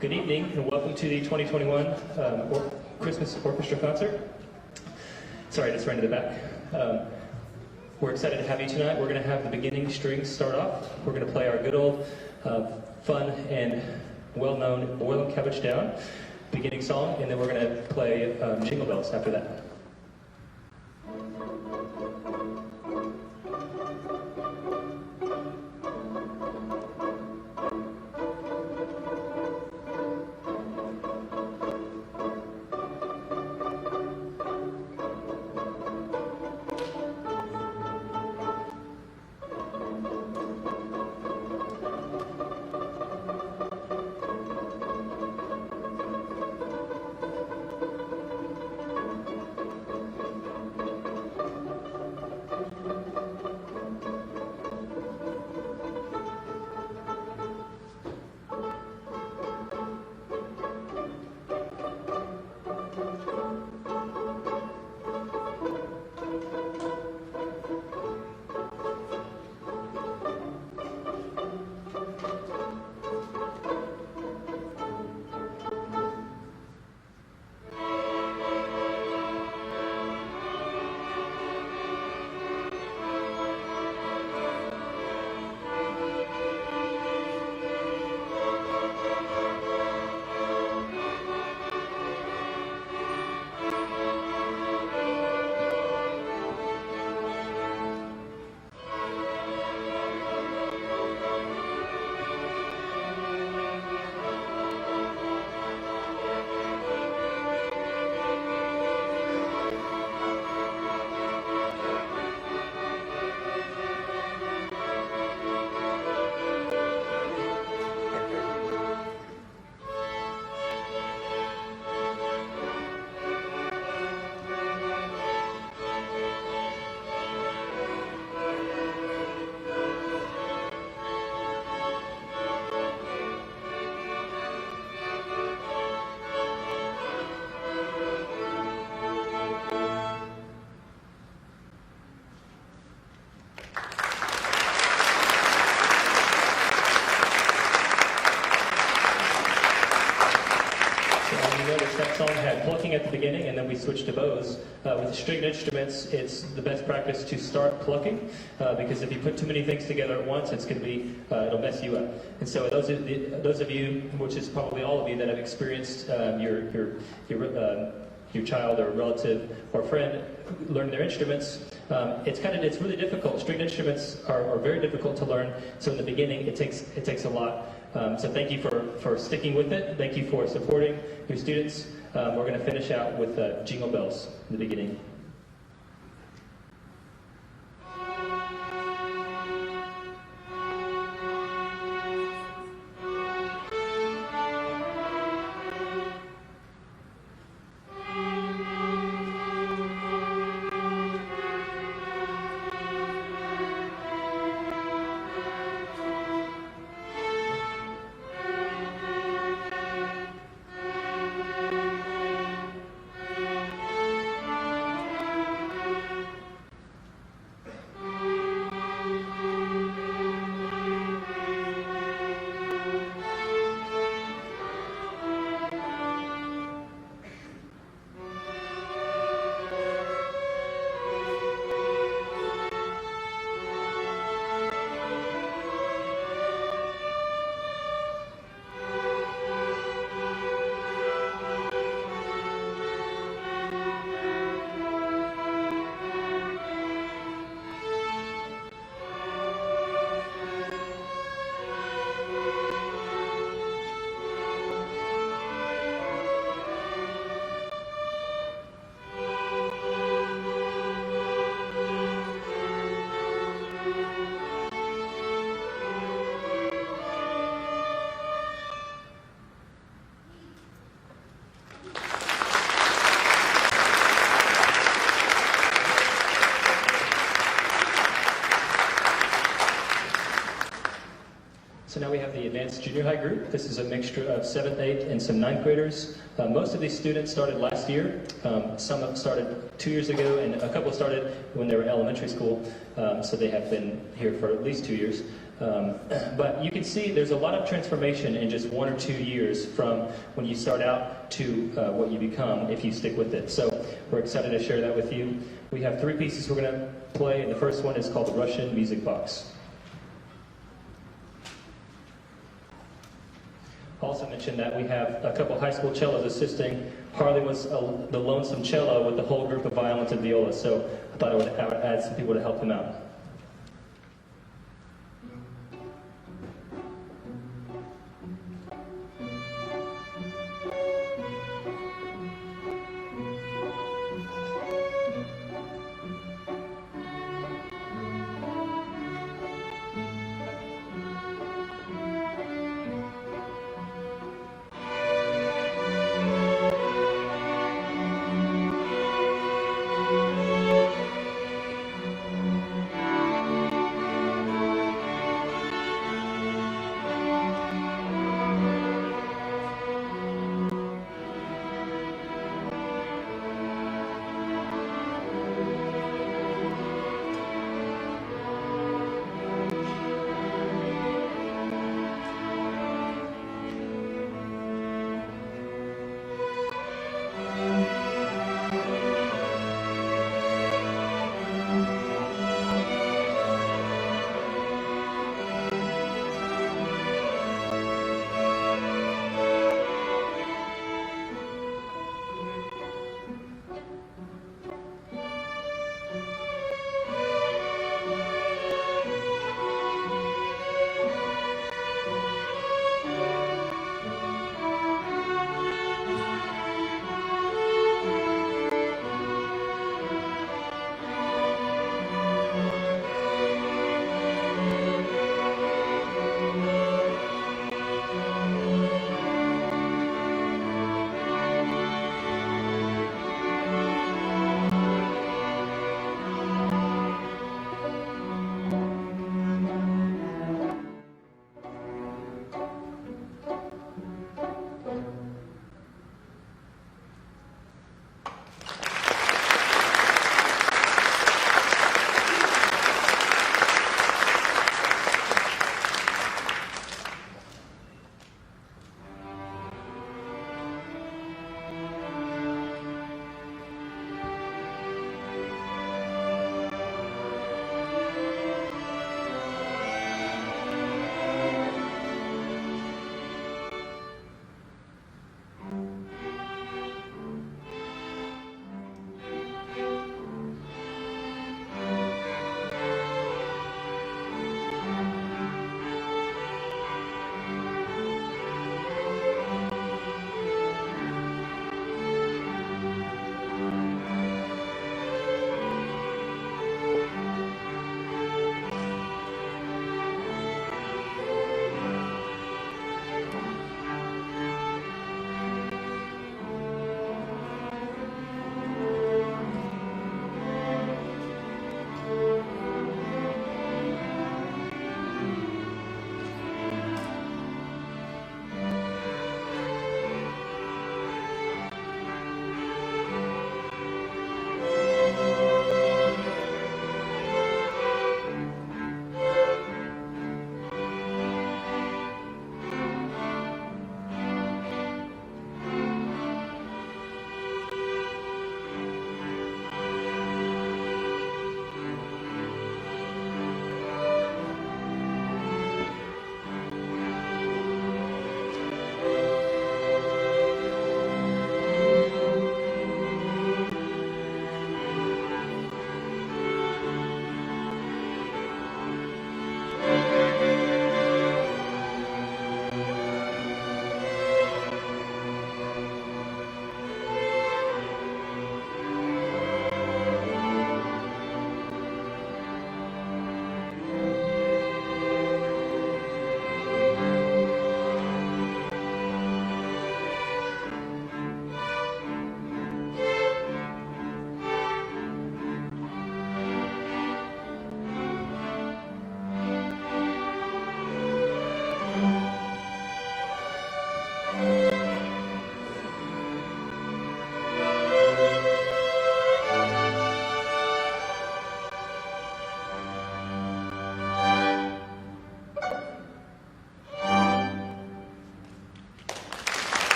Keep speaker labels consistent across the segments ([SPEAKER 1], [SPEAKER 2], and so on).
[SPEAKER 1] Good evening and welcome to the 2021 Christmas Orchestra Concert. Sorry, I just ran to the back. We're excited to have you tonight. We're going to have the beginning strings start off. We're going to play our good old fun and well-known Boil and Cabbage Down beginning song, and then we're going to play Jingle Bells after that. That song had plucking at the beginning, and then we switched to bows. With stringed instruments, it's the best practice to start plucking, because if you put too many things together at once, it's going to be, it'll mess you up. And so those of you, which is probably all of you, that have experienced your child or relative or friend learning their instruments, it's really difficult. Stringed instruments are very difficult to learn. So in the beginning, it takes a lot. So thank you for sticking with it. Thank you for supporting your students. We're going to finish out with Jingle Bells in the beginning. So now we have the advanced junior high group. This is a mixture of 7th, 8th, and some 9th graders. Most of these students started last year. Some have started 2 years ago, and a couple started when they were in elementary school. So they have been here for at least 2 years. But you can see there's a lot of transformation in just 1 or 2 years from when you start out to what you become if you stick with it. So we're excited to share that with you. We have 3 pieces we're going to play, and the first one is called the Russian Music Box. Also mentioned that we have a couple high school cellos assisting. Harley was the lonesome cello with the whole group of violins and violas, so I thought I would add some people to help him out.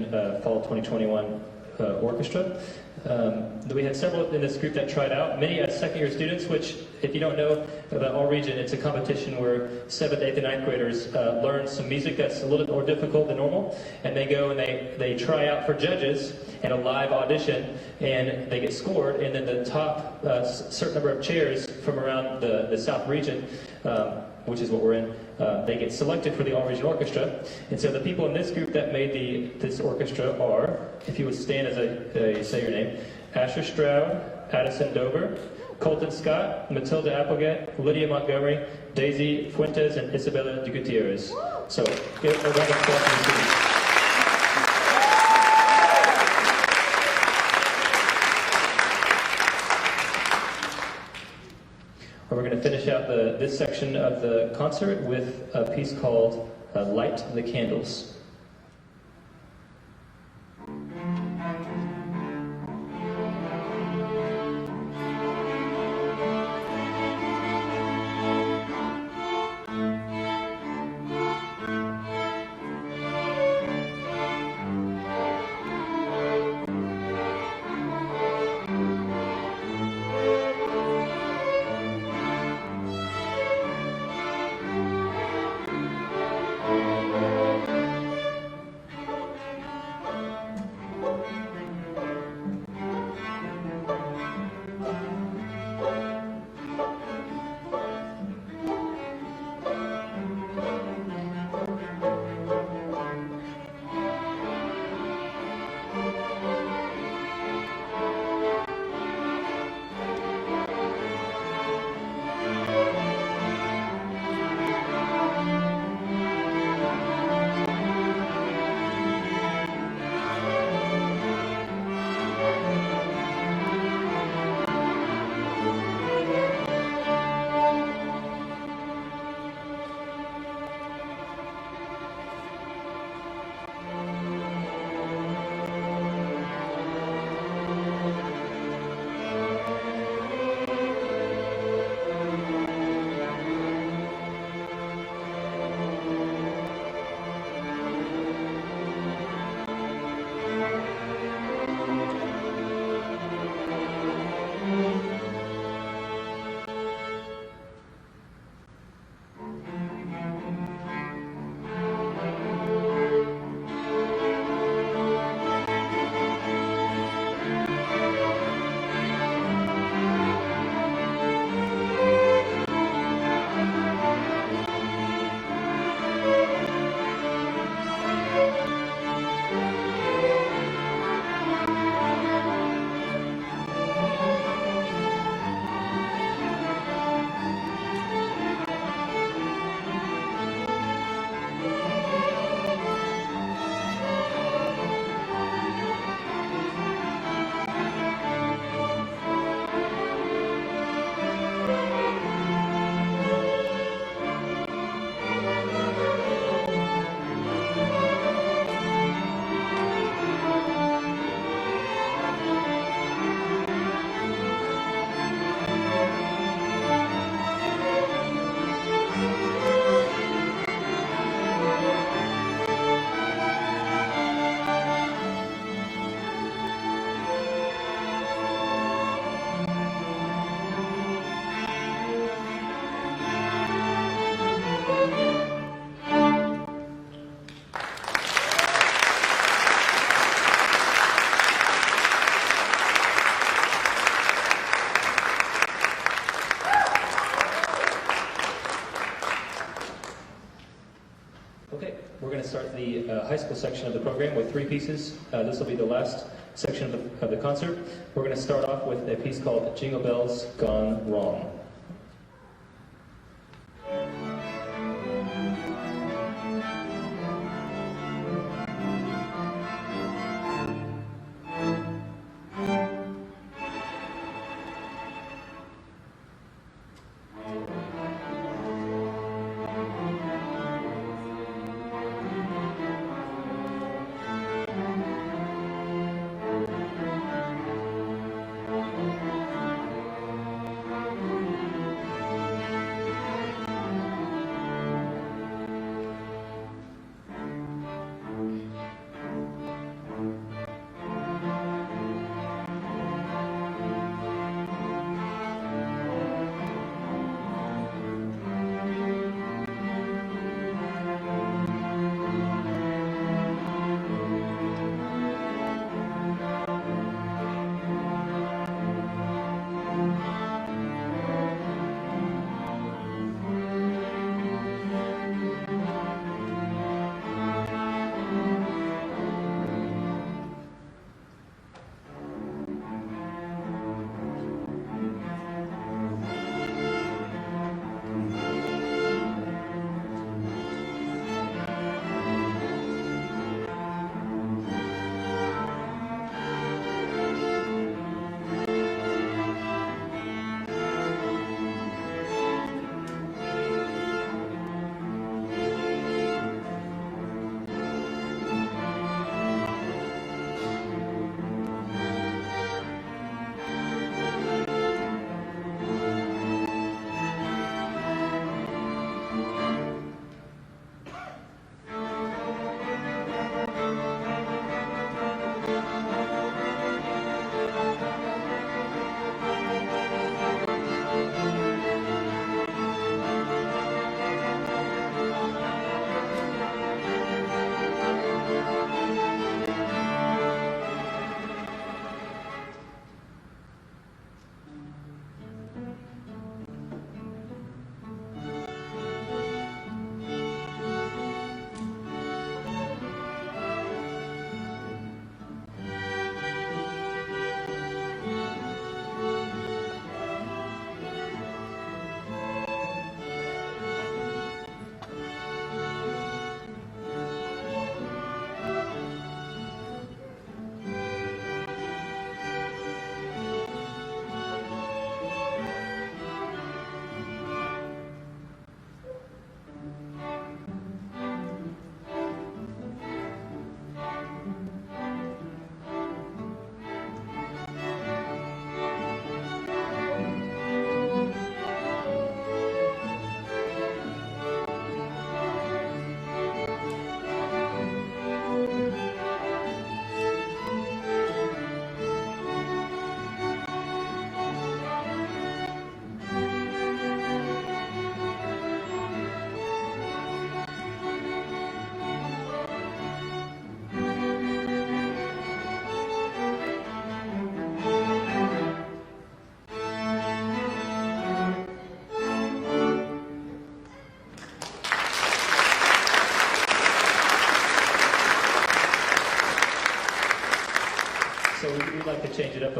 [SPEAKER 1] Appalachian Fall 2021 Orchestra. We had several in this group that tried out, many as second-year students, which, if you don't know about All Region, it's a competition where 7th, 8th, and 9th graders learn some music that's a little bit more difficult than normal, and they go and they try out for judges in a live audition, and they get scored, and then the top certain number of chairs from around the South region, which is what we're in, they get selected for the All Region Orchestra. And so the people in this group that made this orchestra are, if you would stand as I say your name, Asher Stroud, Addison Dover, Colton Scott, Matilda Applegate, Lydia Montgomery, Daisy Fuentes, and Isabella de Gutierrez. So give a round of applause for the students. We're going to finish out this section of the concert with a piece called Light the Candles. Start the high school section of the program with 3 pieces. This will be the last section of the concert. We're going to start off with a piece called Jingle Bells Gone Wrong.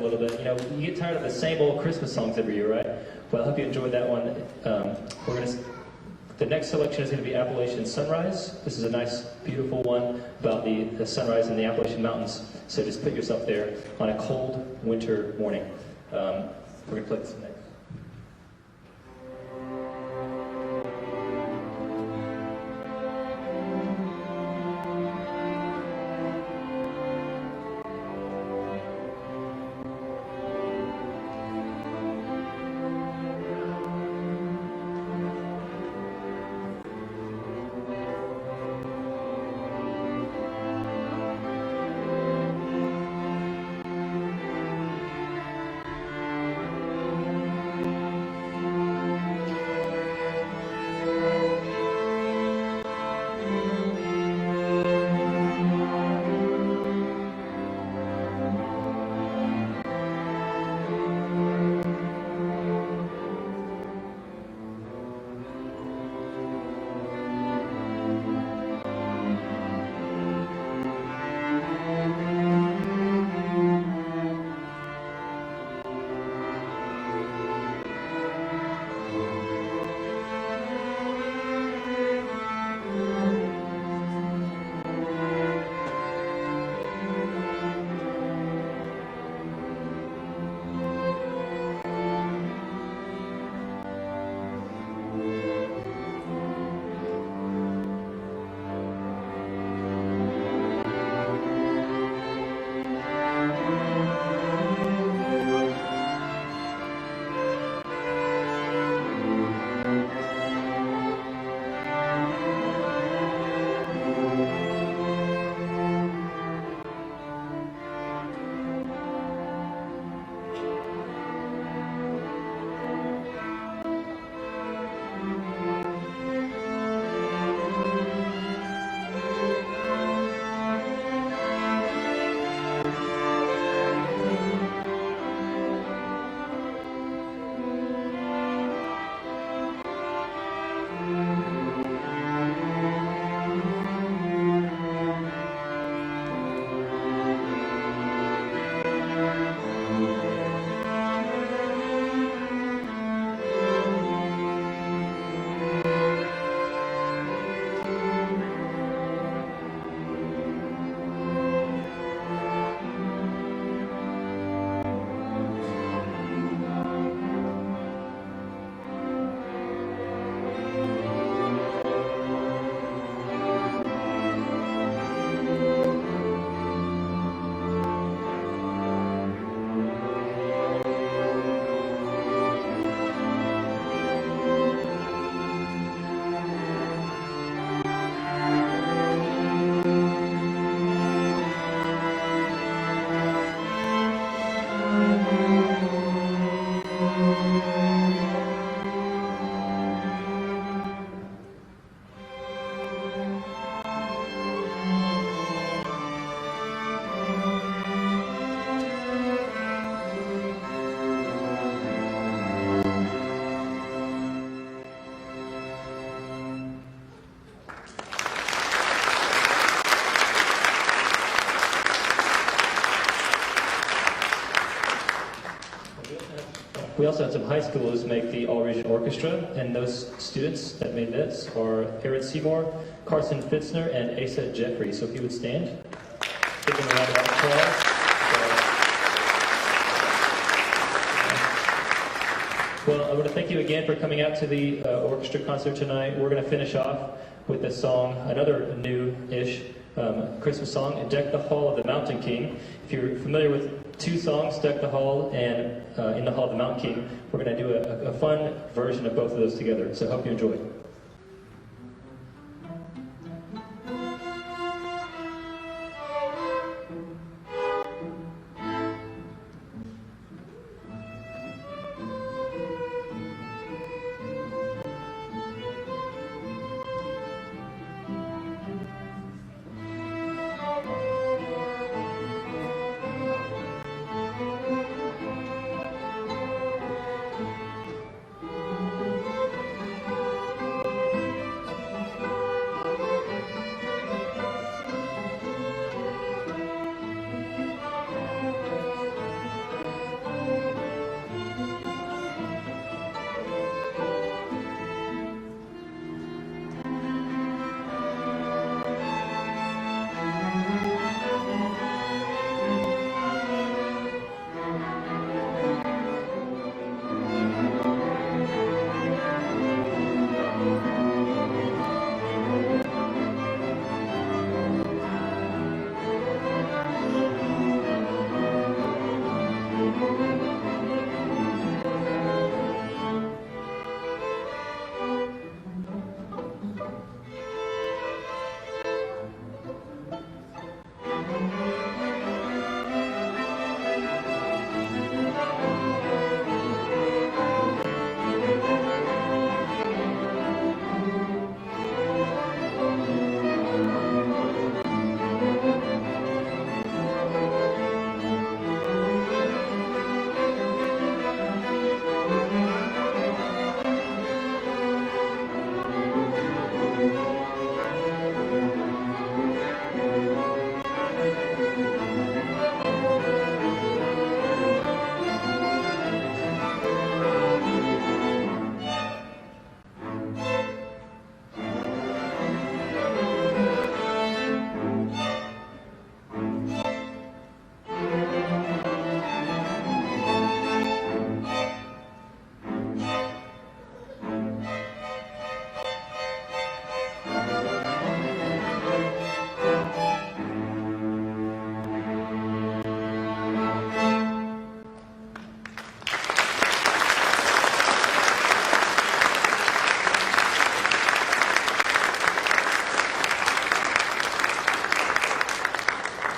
[SPEAKER 1] a little bit. You know, you get tired of the same old Christmas songs every year, right? Well, I hope you enjoyed that one. The next selection is going to be Appalachian Sunrise. This is a nice, beautiful one about the sunrise in the Appalachian Mountains. So just put yourself there on a cold winter morning. We're going to play this next. We also had some high schoolers make the all-region orchestra, and those students that made this are Aaron Seymour, Carson Fitzner, and Asa Jeffrey. So if you would stand, give them a round of applause. Well, I want to thank you again for coming out to the orchestra concert tonight. We're going to finish off with a song, another new-ish Christmas song, Deck the Hall of the Mountain King. If you're familiar with two songs, Deck the Hall and In the Hall of the Mountain King, we're going to do a fun version of both of those together. So I hope you enjoy.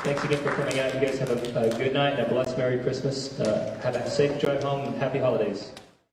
[SPEAKER 1] Thanks again for coming out. You guys have a good night and a blessed Merry Christmas. Have a safe drive home and happy holidays.